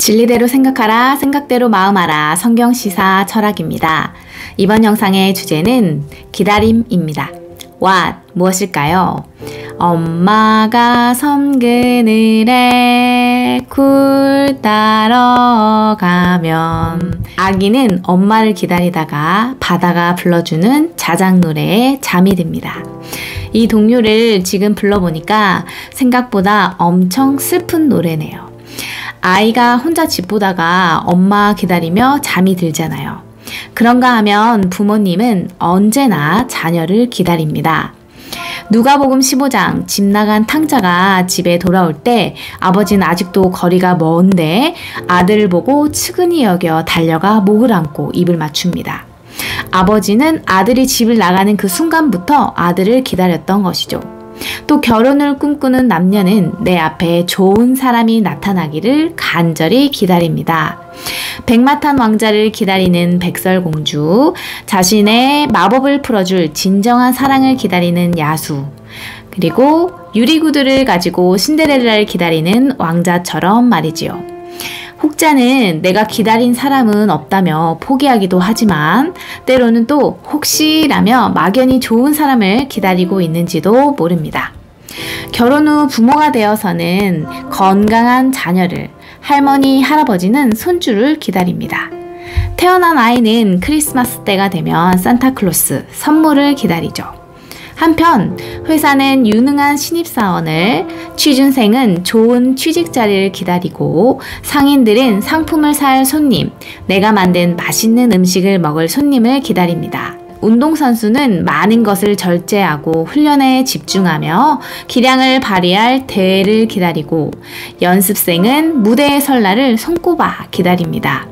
진리대로 생각하라, 생각대로 마음하라. 성경시사 철학입니다. 이번 영상의 주제는 기다림입니다. What? 무엇일까요? 엄마가 섬 그늘에 굴 따러 가면 아기는 엄마를 기다리다가 바다가 불러주는 자작 노래에 잠이 듭니다. 이 동요를 지금 불러보니까 생각보다 엄청 슬픈 노래네요. 아이가 혼자 집 보다가 엄마 기다리며 잠이 들잖아요. 그런가 하면 부모님은 언제나 자녀를 기다립니다. 누가복음 15장 집 나간 탕자가 집에 돌아올 때 아버지는 아직도 거리가 먼데 아들을 보고 측은히 여겨 달려가 목을 안고 입을 맞춥니다. 아버지는 아들이 집을 나가는 그 순간부터 아들을 기다렸던 것이죠. 또 결혼을 꿈꾸는 남녀는 내 앞에 좋은 사람이 나타나기를 간절히 기다립니다. 백마탄 왕자를 기다리는 백설공주, 자신의 마법을 풀어줄 진정한 사랑을 기다리는 야수, 그리고 유리구두를 가지고 신데렐라를 기다리는 왕자처럼 말이지요. 혹자는 내가 기다린 사람은 없다며 포기하기도 하지만 때로는 또 혹시라며 막연히 좋은 사람을 기다리고 있는지도 모릅니다. 결혼 후 부모가 되어서는 건강한 자녀를, 할머니, 할아버지는 손주를 기다립니다. 태어난 아이는 크리스마스 때가 되면 산타클로스, 선물을 기다리죠. 한편 회사는 유능한 신입사원을, 취준생은 좋은 취직 자리를 기다리고 상인들은 상품을 살 손님, 내가 만든 맛있는 음식을 먹을 손님을 기다립니다. 운동선수는 많은 것을 절제하고 훈련에 집중하며 기량을 발휘할 대회를 기다리고 연습생은 무대에 설 날을 손꼽아 기다립니다.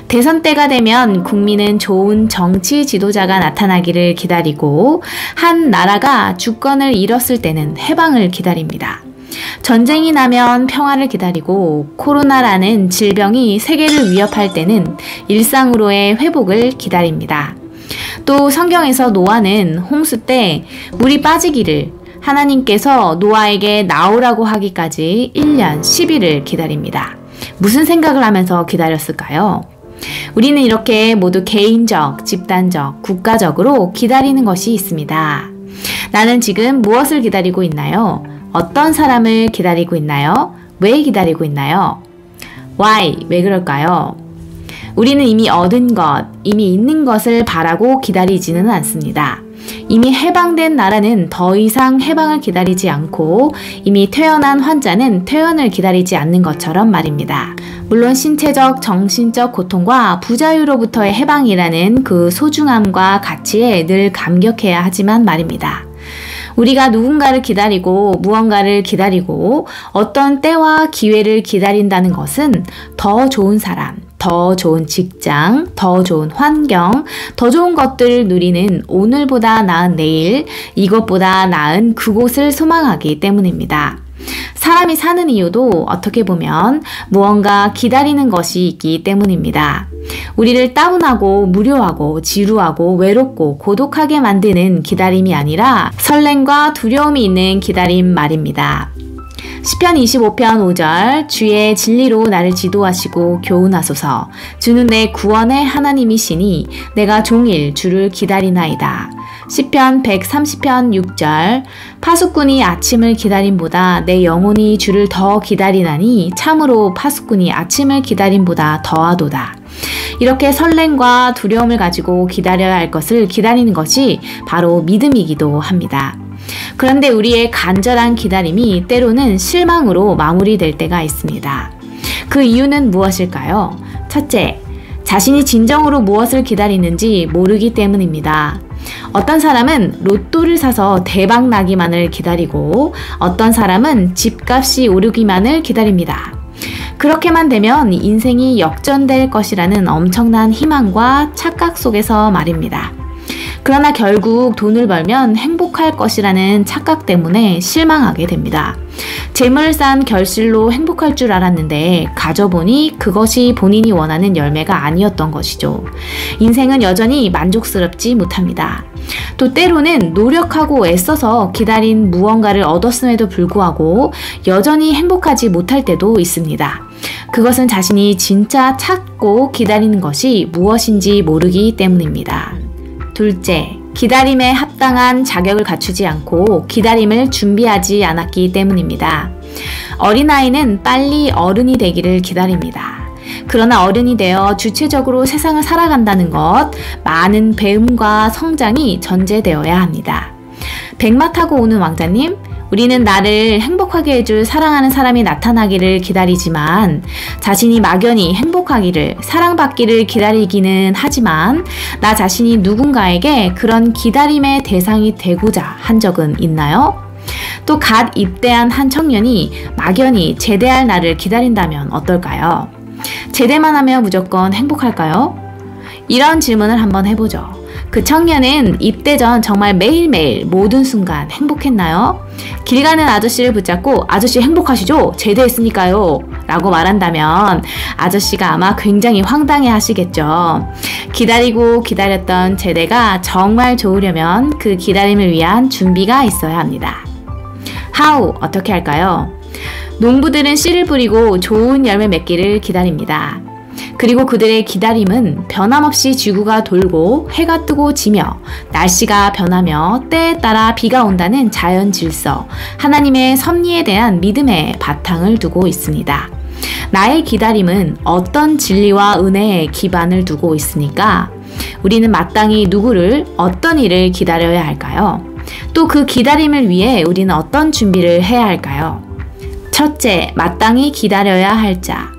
대선 때가 되면 국민은 좋은 정치 지도자가 나타나기를 기다리고 한 나라가 주권을 잃었을 때는 해방을 기다립니다. 전쟁이 나면 평화를 기다리고 코로나라는 질병이 세계를 위협할 때는 일상으로의 회복을 기다립니다. 또 성경에서 노아는 홍수 때 물이 빠지기를 하나님께서 노아에게 나오라고 하기까지 1년 10일을 기다립니다. 무슨 생각을 하면서 기다렸을까요? 우리는 이렇게 모두 개인적, 집단적, 국가적으로 기다리는 것이 있습니다. 나는 지금 무엇을 기다리고 있나요? 어떤 사람을 기다리고 있나요? 왜 기다리고 있나요? Why? 왜 그럴까요? 우리는 이미 얻은 것, 이미 있는 것을 바라고 기다리지는 않습니다. 이미 해방된 나라는 더 이상 해방을 기다리지 않고 이미 퇴원한 환자는 퇴원을 기다리지 않는 것처럼 말입니다. 물론 신체적, 정신적 고통과 부자유로부터의 해방이라는 그 소중함과 가치에 늘 감격해야 하지만 말입니다. 우리가 누군가를 기다리고 무언가를 기다리고 어떤 때와 기회를 기다린다는 것은 더 좋은 사람, 더 좋은 직장, 더 좋은 환경, 더 좋은 것들을 누리는 오늘보다 나은 내일, 이것보다 나은 그곳을 소망하기 때문입니다. 사람이 사는 이유도 어떻게 보면 무언가 기다리는 것이 있기 때문입니다. 우리를 따분하고 무료하고 지루하고 외롭고 고독하게 만드는 기다림이 아니라 설렘과 두려움이 있는 기다림 말입니다. 시편 25편 5절 주의 진리로 나를 지도하시고 교훈하소서. 주는 내 구원의 하나님이시니 내가 종일 주를 기다리나이다. 시편 130편 6절 파수꾼이 아침을 기다림보다 내 영혼이 주를 더 기다리나니 참으로 파수꾼이 아침을 기다림보다 더하도다. 이렇게 설렘과 두려움을 가지고 기다려야 할 것을 기다리는 것이 바로 믿음이기도 합니다. 그런데 우리의 간절한 기다림이 때로는 실망으로 마무리될 때가 있습니다. 그 이유는 무엇일까요? 첫째, 자신이 진정으로 무엇을 기다리는지 모르기 때문입니다. 어떤 사람은 로또를 사서 대박 나기만을 기다리고 어떤 사람은 집값이 오르기만을 기다립니다. 그렇게만 되면 인생이 역전될 것이라는 엄청난 희망과 착각 속에서 말입니다. 그러나 결국 돈을 벌면 행복할 것이라는 착각 때문에 실망하게 됩니다. 재물을 쌓은 결실로 행복할 줄 알았는데 가져보니 그것이 본인이 원하는 열매가 아니었던 것이죠. 인생은 여전히 만족스럽지 못합니다. 또 때로는 노력하고 애써서 기다린 무언가를 얻었음에도 불구하고 여전히 행복하지 못할 때도 있습니다. 그것은 자신이 진짜 찾고 기다리는 것이 무엇인지 모르기 때문입니다. 둘째, 기다림에 합당한 자격을 갖추지 않고 기다림을 준비하지 않았기 때문입니다. 어린아이는 빨리 어른이 되기를 기다립니다. 그러나 어른이 되어 주체적으로 세상을 살아간다는 것, 많은 배움과 성장이 전제되어야 합니다. 백마 타고 오는 왕자님, 우리는 나를 행복하게 해줄 사랑하는 사람이 나타나기를 기다리지만 자신이 막연히 행복하기를, 사랑받기를 기다리기는 하지만 나 자신이 누군가에게 그런 기다림의 대상이 되고자 한 적은 있나요? 또 갓 입대한 한 청년이 막연히 제대할 날을 기다린다면 어떨까요? 제대만 하면 무조건 행복할까요? 이런 질문을 한번 해보죠. 그 청년은 입대 전 정말 매일매일 모든 순간 행복했나요? 길 가는 아저씨를 붙잡고 아저씨 행복하시죠? 제대했으니까요 라고 말한다면 아저씨가 아마 굉장히 황당해 하시겠죠. 기다리고 기다렸던 제대가 정말 좋으려면 그 기다림을 위한 준비가 있어야 합니다. How? 어떻게 할까요? 농부들은 씨를 뿌리고 좋은 열매 맺기를 기다립니다. 그리고 그들의 기다림은 변함없이 지구가 돌고 해가 뜨고 지며 날씨가 변하며 때에 따라 비가 온다는 자연 질서, 하나님의 섭리에 대한 믿음의 바탕을 두고 있습니다. 나의 기다림은 어떤 진리와 은혜에 기반을 두고 있으니까 우리는 마땅히 누구를, 어떤 일을 기다려야 할까요? 또 그 기다림을 위해 우리는 어떤 준비를 해야 할까요? 첫째, 마땅히 기다려야 할 자.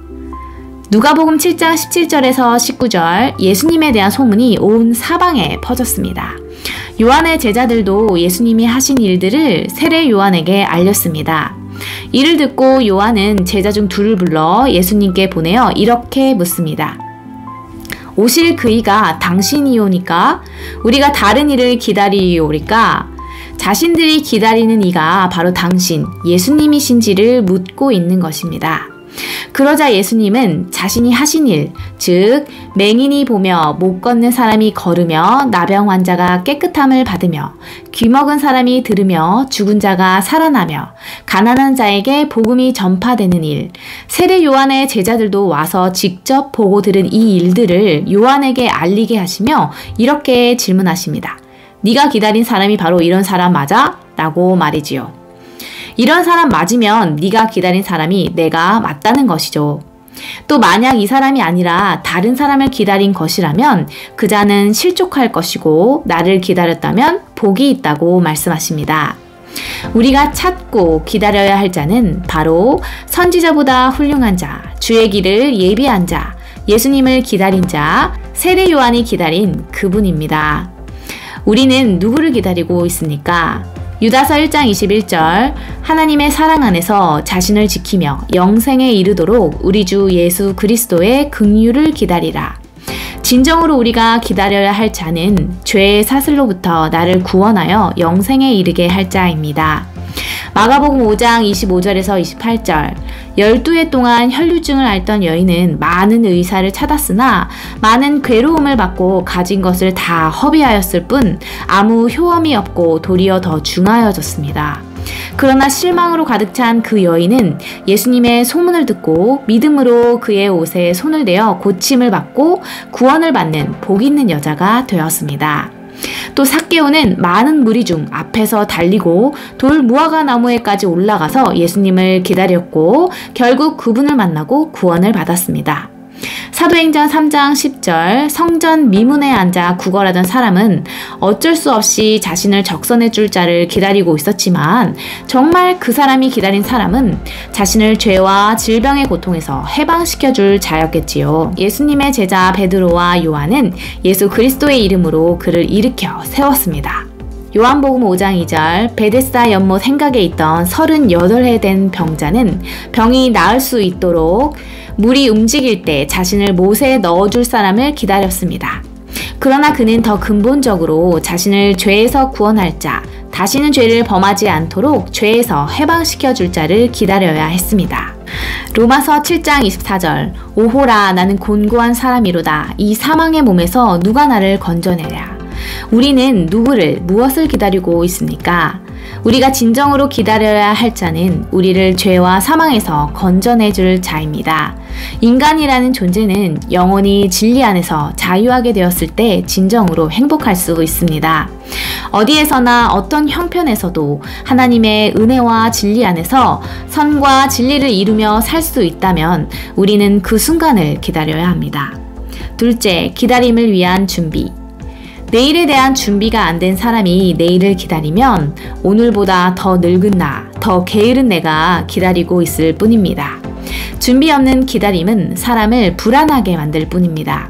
누가복음 7장 17절에서 19절, 예수님에 대한 소문이 온 사방에 퍼졌습니다. 요한의 제자들도 예수님이 하신 일들을 세례 요한에게 알렸습니다. 이를 듣고 요한은 제자 중 둘을 불러 예수님께 보내어 이렇게 묻습니다. 오실 그이가 당신이오니까 우리가 다른 이를 기다리오리까? 자신들이 기다리는 이가 바로 당신, 예수님이신지를 묻고 있는 것입니다. 그러자 예수님은 자신이 하신 일, 즉 맹인이 보며 못 걷는 사람이 걸으며 나병 환자가 깨끗함을 받으며 귀먹은 사람이 들으며 죽은 자가 살아나며 가난한 자에게 복음이 전파되는 일, 세례 요한의 제자들도 와서 직접 보고 들은 이 일들을 요한에게 알리게 하시며 이렇게 질문하십니다. 네가 기다린 사람이 바로 이런 사람 맞아? 라고 말이지요. 이런 사람 맞으면 네가 기다린 사람이 내가 맞다는 것이죠. 또 만약 이 사람이 아니라 다른 사람을 기다린 것이라면 그 자는 실족할 것이고 나를 기다렸다면 복이 있다고 말씀하십니다. 우리가 찾고 기다려야 할 자는 바로 선지자보다 훌륭한 자, 주의 길을 예비한 자, 예수님을 기다린 자, 세례 요한이 기다린 그분입니다. 우리는 누구를 기다리고 있습니까? 유다서 1장 21절, 하나님의 사랑 안에서 자신을 지키며 영생에 이르도록 우리 주 예수 그리스도의 긍휼을 기다리라. 진정으로 우리가 기다려야 할 자는 죄의 사슬로부터 나를 구원하여 영생에 이르게 할 자입니다. 마가복음 5장 25절에서 28절, 12해 동안 혈류증을 앓던 여인은 많은 의사를 찾았으나 많은 괴로움을 받고 가진 것을 다 허비하였을 뿐 아무 효험이 없고 도리어 더 중하여졌습니다. 그러나 실망으로 가득 찬 그 여인은 예수님의 소문을 듣고 믿음으로 그의 옷에 손을 대어 고침을 받고 구원을 받는 복 있는 여자가 되었습니다. 또 삭개오는 많은 무리 중 앞에서 달리고 돌 무화과 나무에까지 올라가서 예수님을 기다렸고 결국 그분을 만나고 구원을 받았습니다. 사도행전 3장 10절, 성전 미문에 앉아 구걸하던 사람은 어쩔 수 없이 자신을 적선해 줄 자를 기다리고 있었지만 정말 그 사람이 기다린 사람은 자신을 죄와 질병의 고통에서 해방시켜 줄 자였겠지요. 예수님의 제자 베드로와 요한은 예수 그리스도의 이름으로 그를 일으켜 세웠습니다. 요한복음 5장 2절, 베데스다 연못 행각에 있던 38해 된 병자는 병이 나을 수 있도록 물이 움직일 때 자신을 못에 넣어줄 사람을 기다렸습니다. 그러나 그는 더 근본적으로 자신을 죄에서 구원할 자, 다시는 죄를 범하지 않도록 죄에서 해방시켜 줄 자를 기다려야 했습니다. 로마서 7장 24절 오호라 나는 곤고한 사람이로다. 이 사망의 몸에서 누가 나를 건져내랴. 우리는 누구를 무엇을 기다리고 있습니까? 우리가 진정으로 기다려야 할 자는 우리를 죄와 사망에서 건져내줄 자입니다. 인간이라는 존재는 영원히 진리 안에서 자유하게 되었을 때 진정으로 행복할 수 있습니다. 어디에서나 어떤 형편에서도 하나님의 은혜와 진리 안에서 선과 진리를 이루며 살 수 있다면 우리는 그 순간을 기다려야 합니다. 둘째, 기다림을 위한 준비. 내일에 대한 준비가 안 된 사람이 내일을 기다리면 오늘보다 더 늙은 나, 더 게으른 내가 기다리고 있을 뿐입니다. 준비 없는 기다림은 사람을 불안하게 만들 뿐입니다.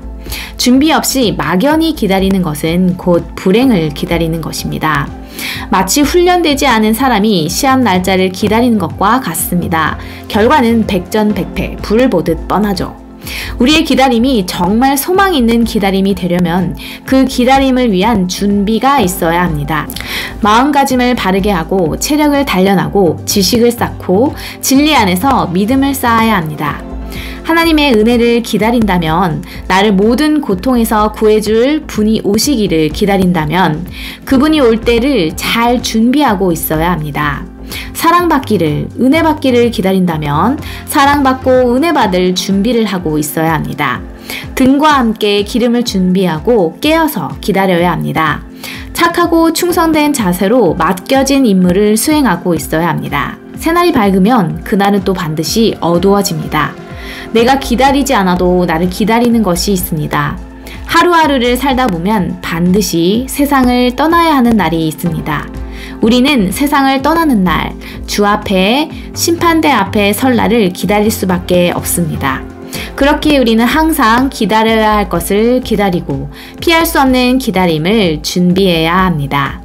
준비 없이 막연히 기다리는 것은 곧 불행을 기다리는 것입니다. 마치 훈련되지 않은 사람이 시합 날짜를 기다리는 것과 같습니다. 결과는 백전백패, 불을 보듯 뻔하죠. 우리의 기다림이 정말 소망 있는 기다림이 되려면 그 기다림을 위한 준비가 있어야 합니다. 마음가짐을 바르게 하고 체력을 단련하고 지식을 쌓고 진리 안에서 믿음을 쌓아야 합니다. 하나님의 은혜를 기다린다면, 나를 모든 고통에서 구해줄 분이 오시기를 기다린다면 그분이 올 때를 잘 준비하고 있어야 합니다. 사랑받기를, 은혜받기를 기다린다면 사랑받고 은혜받을 준비를 하고 있어야 합니다. 등과 함께 기름을 준비하고 깨어서 기다려야 합니다. 착하고 충성된 자세로 맡겨진 임무를 수행하고 있어야 합니다. 새날이 밝으면 그날은 또 반드시 어두워집니다. 내가 기다리지 않아도 나를 기다리는 것이 있습니다. 하루하루를 살다 보면 반드시 세상을 떠나야 하는 날이 있습니다. 우리는 세상을 떠나는 날, 주 앞에 심판대 앞에 설 날을 기다릴 수밖에 없습니다. 그렇게 우리는 항상 기다려야 할 것을 기다리고 피할 수 없는 기다림을 준비해야 합니다.